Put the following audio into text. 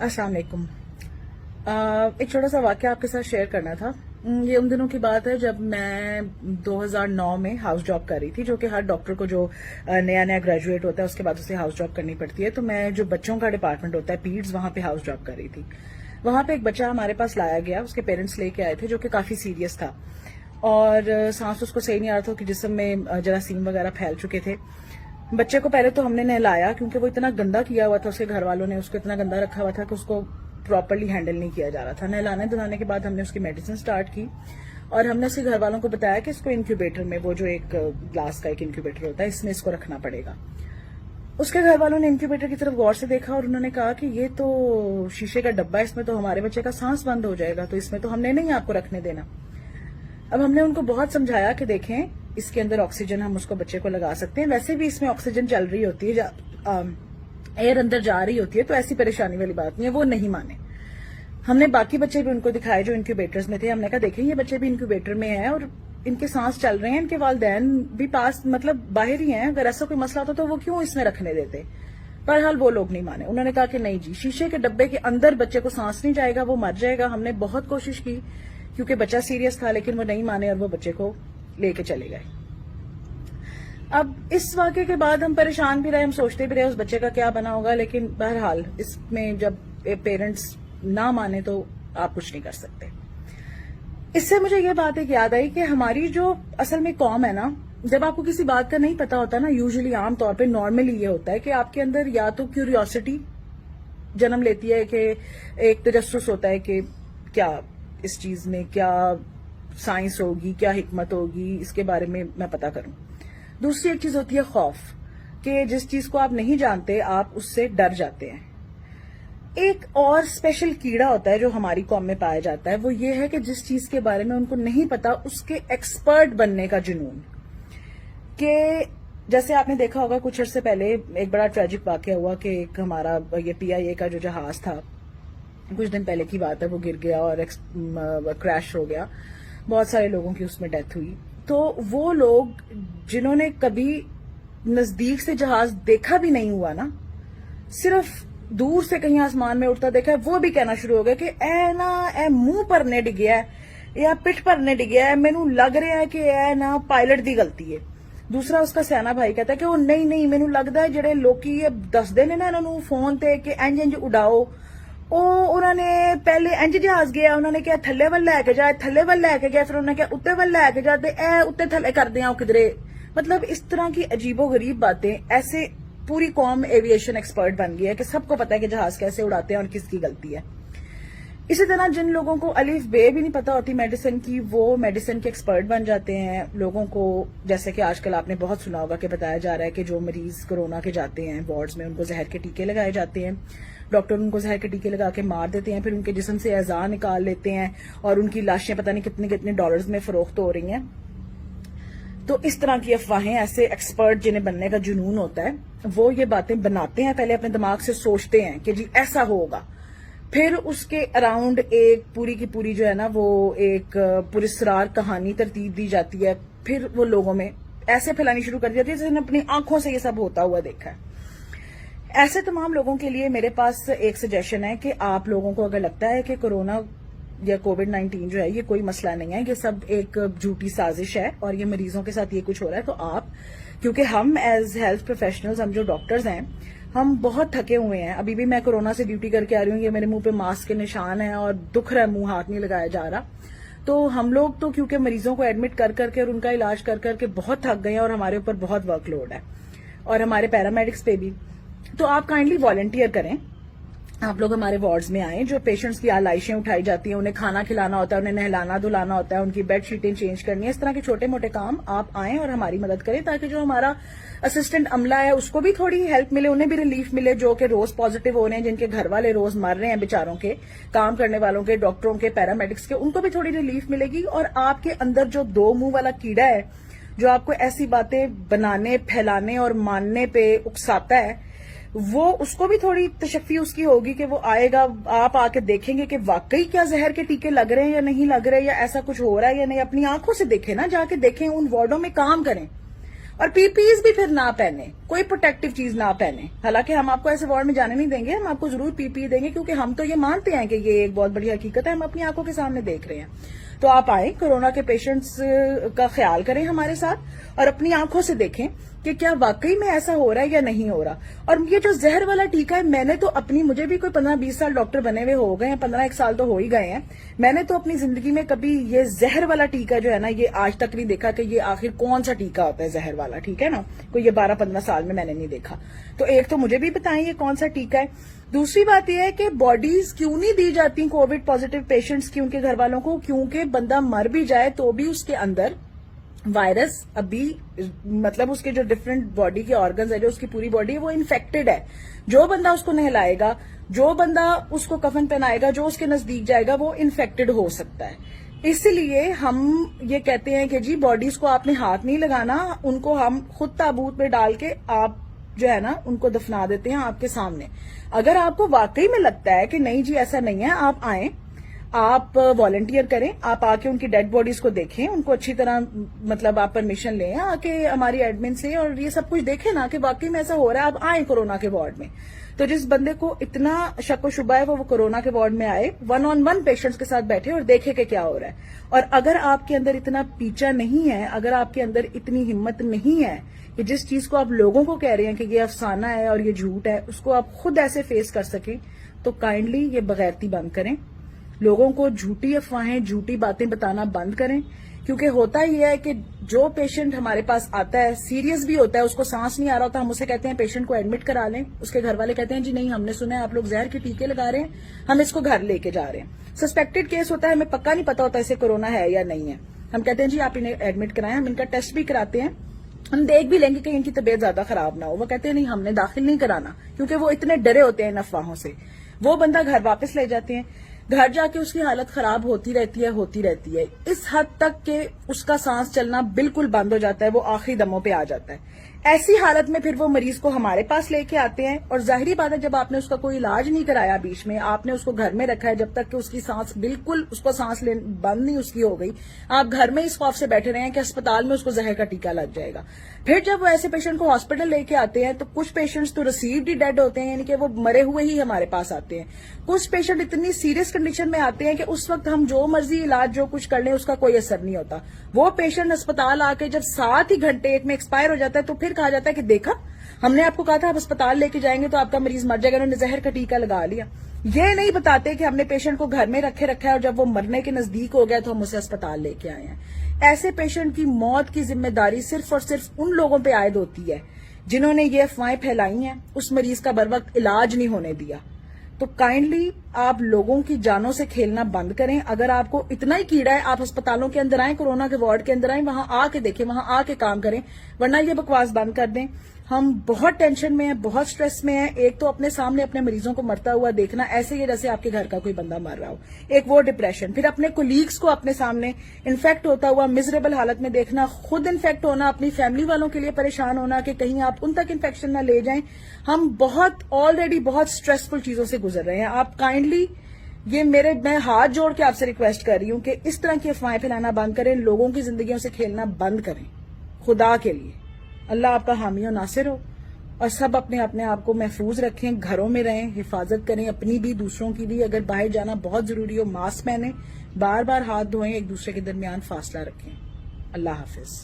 अस्सलाम वालेकुम। एक छोटा सा वाक़या आपके साथ शेयर करना था। ये उन दिनों की बात है जब मैं 2009 में हाउस जॉब कर रही थी, जो कि हर डॉक्टर को जो नया नया ग्रेजुएट होता है उसके बाद उसे हाउस जॉब करनी पड़ती है। तो मैं जो बच्चों का डिपार्टमेंट होता है पीड्स, वहां पे हाउस जॉब कर रही थी। वहां पे एक बच्चा हमारे पास लाया गया, उसके पेरेंट्स लेके आए थे, जो कि काफी सीरियस था और सांस उसको सही नहीं आ रहा था कि जिस्म में जरासीम वगैरह फैल चुके थे। बच्चे को पहले तो हमने नहलाया, क्योंकि वो इतना गंदा किया हुआ था, उसके घर वालों ने उसको इतना गंदा रखा हुआ था कि उसको प्रॉपर्ली हैंडल नहीं किया जा रहा था। नहलाने धुलाने के बाद हमने उसकी मेडिसिन स्टार्ट की और हमने उसके घर वालों को बताया कि इसको इंक्यूबेटर में, वो जो एक ग्लास का एक इंक्यूबेटर होता है, इसमें इसको रखना पड़ेगा। उसके घर वालों ने इंक्यूबेटर की तरफ गौर से देखा और उन्होंने कहा कि ये तो शीशे का डब्बा है, इसमें तो हमारे बच्चे का सांस बंद हो जाएगा, तो इसमें तो हमने नहीं आपको रखने देना। अब हमने उनको बहुत समझाया कि देखें, इसके अंदर ऑक्सीजन हम उसको बच्चे को लगा सकते हैं, वैसे भी इसमें ऑक्सीजन चल रही होती है, एयर अंदर जा रही होती है, तो ऐसी परेशानी वाली बात नहीं है। वो नहीं माने। हमने बाकी बच्चे भी उनको दिखाए जो इंक्यूबेटर्स में थे। हमने कहा देखें, ये बच्चे भी इंक्यूबेटर में हैं और इनके सांस चल रहे हैं, इनके वालिदैन भी पास मतलब बाहर ही हैं, अगर ऐसा कोई मसला होता तो वो क्यों इसमें रखने देते। बहरहाल वो लोग नहीं माने। उन्होंने कहा कि नहीं जी, शीशे के डब्बे के अंदर बच्चे को सांस नहीं जाएगा, वो मर जाएगा। हमने बहुत कोशिश की क्योंकि बच्चा सीरियस था, लेकिन वो नहीं माने और वो बच्चे को लेके चले गए। अब इस वाक़े के बाद हम परेशान भी रहे, हम सोचते भी रहे उस बच्चे का क्या बना होगा, लेकिन बहरहाल इसमें जब पेरेंट्स ना माने तो आप कुछ नहीं कर सकते। इससे मुझे ये बात एक याद आई कि हमारी जो असल में कौम है ना, जब आपको किसी बात का नहीं पता होता ना, यूजुअली आम तौर पे नॉर्मली ये होता है कि आपके अंदर या तो क्यूरियोसिटी जन्म लेती है कि एक तजस्सुस होता है कि क्या इस चीज में क्या साइंस होगी, क्या हिकमत होगी, इसके बारे में मैं पता करूं। दूसरी एक चीज होती है खौफ, कि जिस चीज को आप नहीं जानते आप उससे डर जाते हैं। एक और स्पेशल कीड़ा होता है जो हमारी कौम में पाया जाता है, वो ये है कि जिस चीज के बारे में उनको नहीं पता उसके एक्सपर्ट बनने का जुनून। कि जैसे आपने देखा होगा कुछ अर्से पहले एक बड़ा ट्रेजिक वाकया हुआ कि एक हमारा ये PIA का जो जहाज था, कुछ दिन पहले की बात है, वो गिर गया और क्रैश हो गया, बहुत सारे लोगों की उसमें डेथ हुई। तो वो लोग जिन्होंने कभी नजदीक से जहाज देखा भी नहीं हुआ ना, सिर्फ दूर से कहीं आसमान में उड़ता देखा है, वो भी कहना शुरू हो गया कि ए ना ए मुंह भरने डिग्या है या पिठ भरने डिग्या है, मैनू लग रहा है कि ए ना पायलट दी गलती है। दूसरा उसका सियाना भाई कहता है कि वो नहीं नहीं, मैनू लगता है जेडे लोकी ये दसदे ने ना इन्होंने फोन ते कि इंज इंज उड़ाओ, उन्होंने पहले इंज जहाज गया, उन्होंने क्या थले वाल लैके जाए, थले वाल लैके गया, फिर उन्होंने क्या उत्ते वाल लैके जाते, ए उत्ते थले कर दिया किधरे। मतलब इस तरह की अजीबो गरीब बातें। ऐसे पूरी कौम एविएशन एक्सपर्ट बन गई है कि सबको पता है कि जहाज कैसे उड़ाते हैं और किसकी गलती है। इसी तरह जिन लोगों को अलिफ बे भी नहीं पता होती मेडिसिन की, वो मेडिसिन के एक्सपर्ट बन जाते हैं। लोगों को, जैसे कि आजकल आपने बहुत सुना होगा कि बताया जा रहा है कि जो मरीज कोरोना के जाते हैं वार्ड्स में, उनको जहर के टीके लगाए जाते हैं, डॉक्टर उनको जहर के टीके लगा के मार देते हैं, फिर उनके जिस्म से अज़ा निकाल लेते हैं और उनकी लाशें पता नहीं कितने कितने डॉलर्स में फरोख्त हो रही हैं। तो इस तरह की अफवाहें, ऐसे एक्सपर्ट जिन्हें बनने का जुनून होता है, वो ये बातें बनाते हैं, पहले अपने दिमाग से सोचते हैं कि जी ऐसा होगा, फिर उसके अराउंड एक पूरी की पूरी जो है ना वो एक पुरस्कार कहानी तरतीब दी जाती है, फिर वो लोगों में ऐसे फैलानी शुरू कर दी जाती है जैसे अपनी आंखों से ये सब होता हुआ देखा है। ऐसे तमाम लोगों के लिए मेरे पास एक सजेशन है कि आप लोगों को अगर लगता है कि कोरोना या कोविड-19 जो है ये कोई मसला नहीं है, ये सब एक झूठी साजिश है और ये मरीजों के साथ ये कुछ हो रहा है, तो आप, क्योंकि हम एज हेल्थ प्रोफेशनल्स, हम जो डॉक्टर्स हैं, हम बहुत थके हुए हैं। अभी भी मैं कोरोना से ड्यूटी करके आ रही हूँ, ये मेरे मुंह पे मास्क के निशान है और दुख रहा है, मुंह हाथ नहीं लगाया जा रहा। तो हम लोग तो क्योंकि मरीजों को एडमिट कर करके और उनका इलाज कर करके बहुत थक गए हैं और हमारे ऊपर बहुत वर्कलोड है और हमारे पैरामेडिक्स पे भी। तो आप काइंडली वॉलंटियर करें, आप लोग हमारे वार्ड्स में आएं। जो पेशेंट्स की आलाइशें उठाई जाती हैं, उन्हें खाना खिलाना होता है, उन्हें नहलाना धुलाना होता है, उनकी बेड शीटें चेंज करनी है, इस तरह के छोटे मोटे काम आप आएं और हमारी मदद करें, ताकि जो हमारा असिस्टेंट अमला है उसको भी थोड़ी हेल्प मिले, उन्हें भी रिलीफ मिले, जो कि रोज पॉजिटिव हो रहे हैं, जिनके घर वाले रोज मर रहे हैं बेचारों के, काम करने वालों के, डॉक्टरों के, पैरामेडिक्स के, उनको भी थोड़ी रिलीफ मिलेगी। और आपके अंदर जो दो मुंह वाला कीड़ा है जो आपको ऐसी बातें बनाने, फैलाने और मानने पे उकसाता है, वो उसको भी थोड़ी तशफ़ी उसकी होगी कि वो आएगा, आप आके देखेंगे कि वाकई क्या जहर के टीके लग रहे हैं या नहीं लग रहे, या ऐसा कुछ हो रहा है या नहीं। अपनी आंखों से देखें ना, जाके देखें, उन वार्डों में काम करें اور پی پیز بھی پھر نہ پہنے, کوئی پروٹیکٹیو چیز نہ پہنے. حالانکہ ہم آپ کو ایسے وارڈ میں جانے نہیں دیں گے, ہم آپ کو ضرور پی پی دیں گے, کیونکہ ہم تو یہ مانتے ہیں کہ یہ ایک بہت بڑی حقیقت ہے, ہم اپنی آنکھوں کے سامنے دیکھ رہے ہیں. تو آپ آئیں, کورونا کے پیشنٹس کا خیال کریں ہمارے ساتھ, اور اپنی آنکھوں سے دیکھیں کہ کیا واقعی میں ایسا ہو رہا ہے یا نہیں ہو رہا. اور یہ جو زہر والا ٹیکہ ہے, میں نے تو اپنی, مجھے بھی کوئی 15-20 سال ڈاکٹر بنے ہوئے ہو گئے ہیں, 15 سال تو ہو ہی گئے ہیں, میں نے تو اپنی زندگی میں کبھی یہ زہر والا ٹیکہ جو ہے نا, یہ آج تک نہیں دیکھا کہ یہ آخر کون سا ٹیکہ ہوتا ہے زہر والا, ٹھیک ہے نا, کوئی یہ 12-15 سال میں نے نہیں دیکھا. تو ایک تو مجھے بھی بتائیں یہ کون سا ٹیکہ ہے. دوسری بات یہ ہے کہ باڈیز کیوں نہیں دی جاتی کووڈ پازیٹیو پیشنٹس کی, ان کے گھر والوں کو, کیونکہ بندہ مر بھی جائے تو بھی اس کے اندر وائرس ابھی, مطلب اس کے جو ڈفرنٹ باڈی کے آرگنز ہے, جو اس کی پوری باڈی ہے وہ انفیکٹڈ ہے. جو بندہ اس کو نہلائے گا, جو بندہ اس کو کفن پہنائے گا, جو اس کے نزدیک جائے گا, وہ انفیکٹڈ ہو سکتا ہے. اس لیے ہم یہ کہتے ہیں کہ جی باڈیز کو آپ نے ہاتھ نہیں لگانا, ان کو ہم خود تابوت میں ڈال کے آپ جو ہے نا ان کو دفنا دیتے ہیں آپ کے سامنے. اگر آپ کو واقعی میں لگتا ہے کہ نہیں جی ایسا نہیں ہے, آپ آئیں, آپ والنٹیئر کریں, آپ آ کے ان کی ڈیڈ باڈیز کو دیکھیں, ان کو اچھی طرح, مطلب آپ پرمیشن لیں آ کے ہماری ایڈمن سے, اور یہ سب کچھ دیکھیں نا کہ واقعی میں ایسا ہو رہا ہے. آپ آئیں کورونا کے وارڈ میں. تو جس بندے کو اتنا شک و شبہ ہے وہ کورونا کے وارڈ میں آئے, 1-on-1 پیشنٹس کے ساتھ بیٹھے اور دیکھے کہ کیا ہو رہا ہے. اور اگر آپ کے اندر اتنا پیچا نہیں ہے, اگر آپ کے اندر اتنی ہمت نہیں ہے کہ جس چیز کو آپ لوگوں کو کہہ رہے ہیں کہ یہ افسانہ ہے اور یہ جھوٹ ہے, اس کو آپ خود ایسے فیس کر سکیں, تو کائنڈلی یہ بغیرتی بند کریں. لوگوں کو جھوٹی افواہیں, جھوٹی باتیں بتانا بند کریں. کیونکہ ہوتا یہ ہے کہ جو پیشنٹ ہمارے پاس آتا ہے سیریس بھی ہوتا ہے, اس کو سانس نہیں آ رہا ہوتا, ہم اسے کہتے ہیں پیشنٹ کو ایڈمٹ کرا لیں, اس کے گھر والے کہتے ہیں جی نہیں, ہم نے سنا ہے آپ لوگ زہر کے ٹیکے لگا رہے ہیں, ہم اس کو گھر لے کے جا رہے ہیں. سسپیکٹڈ کیس ہوتا ہے, ہمیں پکا نہیں پتا ہوتا اسے کورونا ہے یا نہیں ہے, ہم کہتے ہیں جی آپ انہیں ایڈمٹ کرائیں, ہم ان کا ٹیسٹ بھی کراتے ہیں, ہم دیکھ بھی لیں گے کہ ان کی طبیعت زیادہ خراب نہ ہو. وہ کہتے ہیں نہیں, ہم نے داخل نہیں کرانا, کیونکہ وہ اتنے ڈرے ہوتے ہیں ان افواہوں سے. وہ بندہ گھر واپس لے جاتے ہیں, گھر جا کے اس کی حالت خراب ہوتی رہتی ہے, اس حد تک کہ اس کا سانس چلنا بالکل بند ہو جاتا ہے, وہ آخری دموں پہ آ جاتا ہے. ایسی حالت میں پھر وہ مریض کو ہمارے پاس لے کے آتے ہیں, اور ظاہری بات ہے جب آپ نے اس کا کوئی علاج نہیں کرایا بیچ میں, آپ نے اس کو گھر میں رکھا ہے جب تک کہ اس کی سانس بالکل, اس کو سانس بند نہیں اس کی ہو گئی, آپ گھر میں اس خوف سے بیٹھے رہے ہیں کہ اسپتال میں اس کو زہر کا ٹیکہ لگ جائے گا. پھر جب وہ ایسے پیشنٹ کو ہاسپٹل لے کے آتے ہیں تو کچھ پیشنٹس تو ریسیوڈ ہی ڈیڈ ہوتے ہیں, یعنی کہ وہ مرے ہوئے ہی ہمارے پاس آتے ہیں. کچھ پیشنٹ اتنی سیریس کنڈیشن میں آتے ہیں کہ اس وقت ہم جو مرضی علاج جو کچھ کر لیں اس کا کوئی اثر نہیں ہوتا. وہ پیشنٹ اسپتال آ کے جب 7 ہی گھنٹے ایک میں ایکسپائر ہو جاتا ہے تو پھر کہا جاتا ہے کہ دیکھا, ہم نے آپ کو کہا تھا آپ اسپتال لے کے جائیں گے تو آپ کا مریض مر جائے گا, انہوں نے زہر کا ٹیکہ لگا لیا. یہ نہیں بتاتے کہ ہم نے پیشنٹ کو گھر میں رکھا ہے, اور جب وہ مرنے کے نزدیک ہو گیا تو ہم اسے اسپتال لے کے آئے ہیں. ایسے پیشنٹ کی موت کی ذمہ داری صرف اور صرف ان لوگوں پہ عائد ہوتی ہے جنہوں نے یہ افواہیں پھیلائی ہیں, اس مریض کا بر وقت علاج نہیں ہونے دیا. تو کائنڈلی آپ لوگوں کی جانوں سے کھیلنا بند کریں. اگر آپ کو اتنا ہی کیڑا ہے, آپ اسپتالوں کے اندر آئیں, کورونا کے وارڈ کے اندر آئیں, وہاں آ کے دیکھیں, وہاں آ کے کام کریں, ورنہ یہ بکواس بند کر دیں. ہم بہت ٹینشن میں ہیں, بہت سٹریس میں ہیں. ایک تو اپنے سامنے اپنے مریضوں کو مرتا ہوا دیکھنا, ایسے ہی جیسے آپ کے گھر کا کوئی بندہ مر رہا ہو, ایک وہ ڈپریشن. پھر اپنے کولیگز کو اپنے سامنے انفیکٹ ہوتا ہوا مزریبل حالت میں دیکھنا, خود انفیکٹ ہونا, اپنی فیملی والوں کے لیے پریشان ہونا کہ کہیں آپ ان تک انفیکشن نہ لے جائیں. ہم بہت آلریڈی بہت سٹریسفل چیزوں سے گزر رہے ہیں. آپ کائنڈلی یہ میں ہاتھ جوڑ کے آپ سے ریکویسٹ کر رہی ہوں کہ اس طرح کی افواہیں پھیلانا بند کریں, لوگوں کی زندگیوں سے کھیلنا بند کریں, خدا کے لیے. اللہ آپ کا حامی و ناصر ہو, اور سب اپنے آپ کو محفوظ رکھیں, گھروں میں رہیں, حفاظت کریں اپنی بھی دوسروں کی بھی. اگر باہر جانا بہت ضروری ہو ماسک پہنیں, بار بار ہاتھ دھوئیں, ایک دوسرے کے درمیان فاصلہ رکھیں. اللہ حافظ.